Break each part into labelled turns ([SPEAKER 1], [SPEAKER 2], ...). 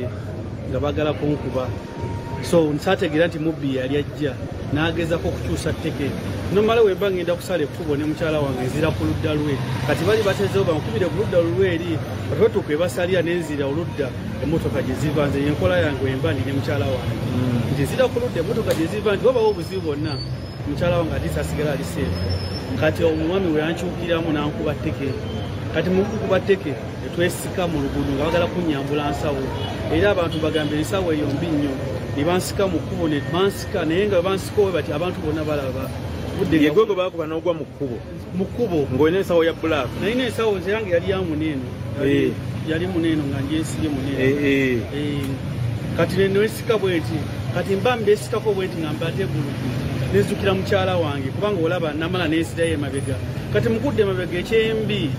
[SPEAKER 1] wange nga bagala kunkuba so nsategeera nti mubbi yali ajja n'agezako okukyusa tteke nomala wemba ngenda kusala ekkubo ne mukyala wange nzira ku ludda lwe kati bali batezeewo bankubire ku ludda lulwe eri batutuuka ebasalira nenzira oludda emmotoka gye ziva nze yenkola yange wemba ndi ne mukyala wange nti nzira ku ludda emmotoka gye ziva nti wabawo obuzibu bwonna mukyala wange ati sasigala ali seefu kati omwami we yankyukiramu n'ankuba tteke kati mu kukuba tteke etwesika mu luguudo nga bagala kunnyambula nsawo era abantu bagambe ensawo eyo mbi nnyo ne bansika mu kkubo ne bansika naye nga bansikowe bati abantu bonna balaba
[SPEAKER 2] yegwego bakuba n'ogwa mu kkubo ng'olina ensawo ya bbulaaka
[SPEAKER 1] nalina ensawo nze yange yali ya muneeno yali muneeno nga ndyesibye muneeno kati nenwesika bwenti kati mba mbesikako bwenti nga mbadde bulugu nezukira mukyala wange kubanga olaba namala nensirayo emabega kati mukudde emabega ekyembi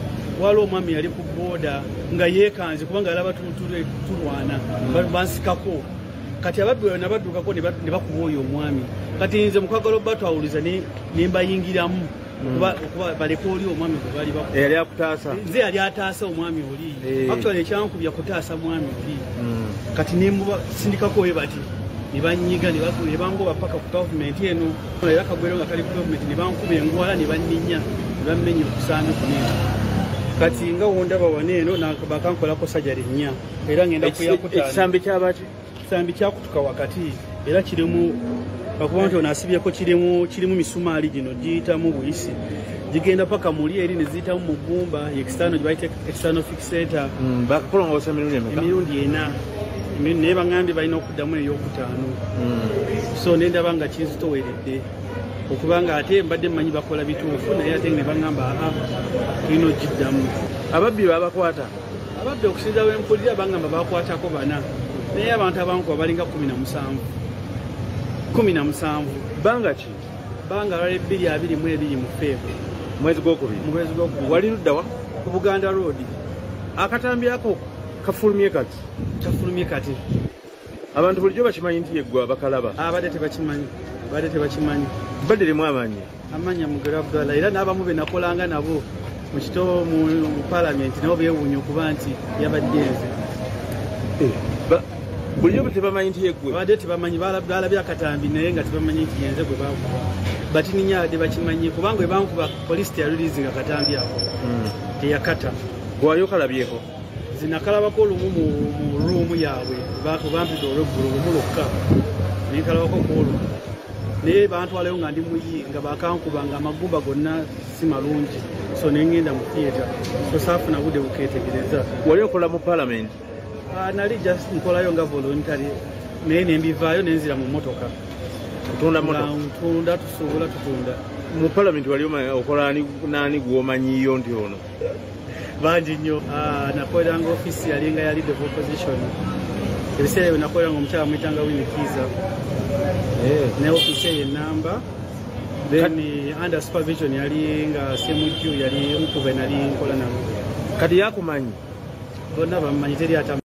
[SPEAKER 1] waliwo omwami yali ku booda nga yeekanze kubanga yalaba tulwana bansikako kati ababbi bayo nabaddukako ne bakuba oyo omwami kati nze mukwagala obba twawuliza ne mbayingiramu kuba baleka oli omwami gwe bali
[SPEAKER 2] yali akutaasa
[SPEAKER 1] nze yali ataasa omwami oli actually ekyankubya kutaasa mwami oli kati sindikako we bati ne banyiga ne bangoba paka ku gavumenti eno era kagwero nga kali ku gavumenti ne bankuba engwala ne banninya ne bammenya okusaami kunene kati nga wondaba waneeno bakankolako sajali nnya era ngenda kuyakutaana
[SPEAKER 2] ekisambi kyabaki
[SPEAKER 1] ekisambi kyakutuka wakati era kirimu bakuba nti ono asibyeko kirimu misumaali gino giyitamu buyisi gigenda paka muli eri ne ziyitamu mu ggumba external gye bayita external fixator
[SPEAKER 2] bakulongoosa
[SPEAKER 1] emirundi ena naye baŋambye balina okuddamu ey'okutaano so nendaba nga kinzitoweredde okubanga ate mbadde mmanyi bakola bituufu naye ate ne baŋŋamba tulina ogiddamu
[SPEAKER 2] ababbi babakwata
[SPEAKER 1] ababbi okusinza bwempulira baŋŋamba bakwatako bana naye abantu abankuba balinga 17
[SPEAKER 2] banga ki
[SPEAKER 1] banga lwali 222 mu feebu
[SPEAKER 2] mwezi gwokubiri wali luddawa
[SPEAKER 1] ku Buganda Road
[SPEAKER 2] akatambi ako kafulumye kati abantu bulijjo bakimanyi nti yeggwa bakalaba
[SPEAKER 1] abadde tebakimanyi
[SPEAKER 2] badderemu
[SPEAKER 1] amanya mugera Abdallah era n'abamu be nakolanga nabo mu palamenti nabo beewuunya okuba nti yabadde nze
[SPEAKER 2] bulijjo tebamanyi nti yeggwe
[SPEAKER 1] abadde tebamanyi balabye akatambi naye nga tebamanyi nti yenze gwe bakuba batininya abadde bakimanyi kubanga bwe bankuba poliisi teyalulirizinga akatambi ako teyakata
[SPEAKER 2] gwayo kalabyeko
[SPEAKER 1] zinakalabako olumu mu ruumu yaabwe bampita olweggulu lumu lwokka nenkalabako kwolwo naye bantwalayo nga ndi muyi nga bakankuba nga amagumba gonna si malungi so nengenda mu theatre so saafuna budde bukeetegereza
[SPEAKER 2] wali okola mu palamenti
[SPEAKER 1] nali just nkolayo nga voluntary naye nembivaayo nenzira mu motoka ntunda tusuubula tutunda
[SPEAKER 2] mu palamenti wali okola nani gwomanyiyo nti ono
[SPEAKER 1] bangi nnyo nakoleranga office yalinga ya leader of opposition ebiseera ebyo nakoleranga omukyala muyitanga Winikiza ne office eyo enamba then under supervision yali nga Semujju yali mukube nali nkola nabo
[SPEAKER 2] kati yakumanyi
[SPEAKER 1] bonna bamumanyi teri